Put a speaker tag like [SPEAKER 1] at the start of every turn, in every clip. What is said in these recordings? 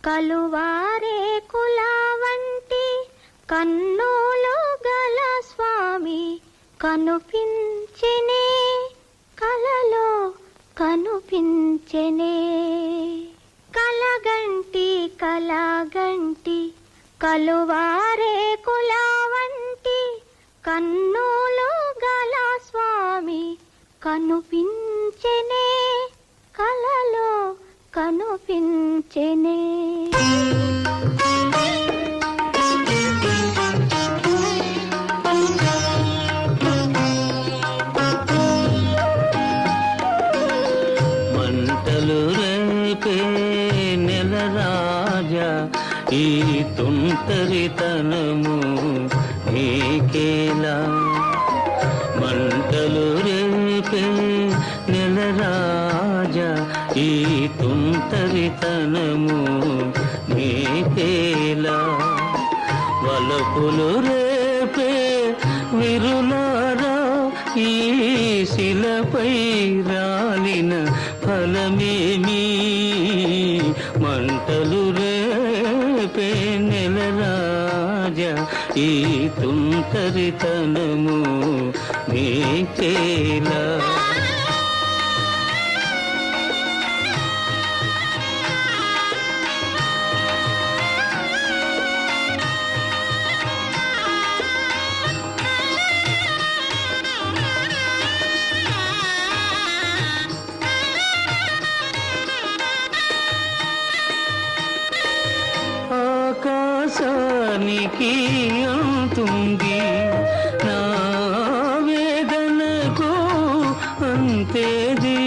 [SPEAKER 1] కలువారే కులా వంటి కన్నులు గల స్వామి కనుపించెనే, కలలో కనుపించెనే. కలగంటి కలగంటి కలువారే కులా వంటి కన్నులు గల స్వామి కనుపించెనే, కలలో కనుపించెనే.
[SPEAKER 2] మంటలు రేపే నెల రాజా, ఈ తుంటరితనము నీకేలా. మంటలు రేపే నెల రాజా, ఈ తుంటరితనము నీకేలా. వలపులు రేపే విరులారా, ఈ శిలపై రాలిన ఫలమేమి. మంటలు రేపే నెల రాజా, ఈ తుంటరితనము నీకేలా. ఆకాశానికి అంతుంది నా వేదనకు అంతేది.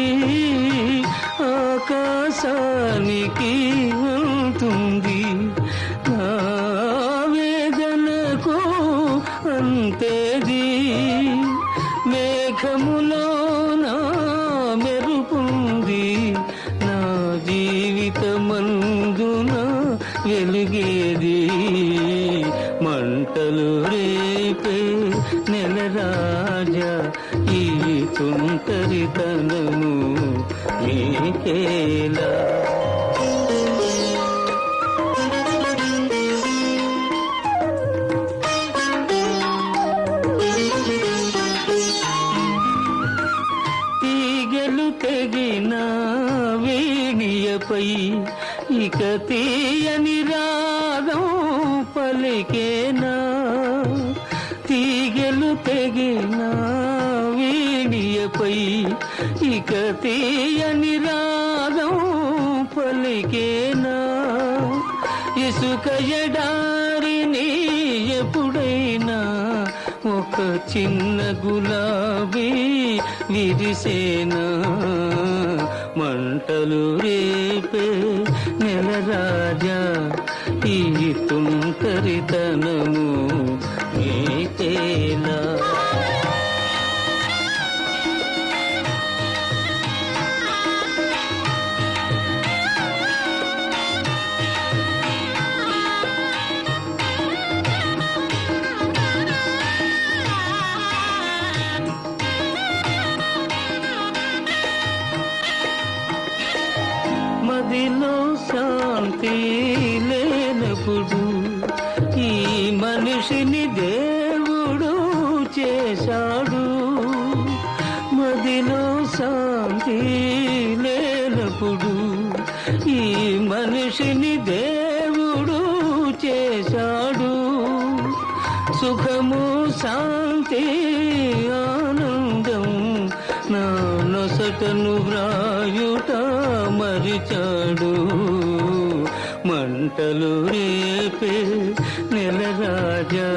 [SPEAKER 2] ఆకాశానికి అంతుంది నా వేదనకు అంతేది. మేఘములో నా మెరుపుంది, నా జీవితమందున వెలుగేది. మంటలు రేపే నెల రాజా, ఈ తుంటరితనము నీకేలా. తీగలు తెగిన వేణియపై ఇక తీయని రాగం పలికేనా. తీగలు తెగిన వేణియపై ఇక తీయని రాగం పలికేనా. ఇసుక ఎడారిని ఎప్పుడైనా ఒక చిన్న గులాబీ విరిసేనా. మంటలు రేపే నెల రాజా, ఈ తుంటరితనము నీకేలా. మదిలో శాంతి లేనప్పుడు ఈ మనిషిని దేవుడు చేశాడు. మదిలో శాంతి లేనప్పుడు ఈ మనిషిని దేవుడు చేశాడు. సుఖము శాంతి ఆనందం నా నొసటను వ్రాయుట మరిచాడు. మంటలు రేపే నెల రాజా,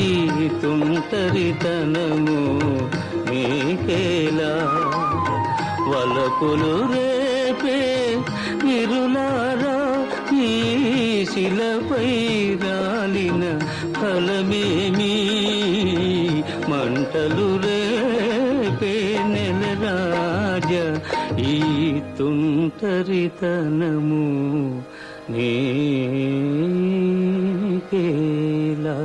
[SPEAKER 2] ఈ తుంటరితనము నీకేలా. వలపులు రేపే విరులారా, ఈ శిలపై రాలిన ఫలమేమి. మంటలు రేపే నెల రాజా, ఈ తుంటరితనము నీకేలా.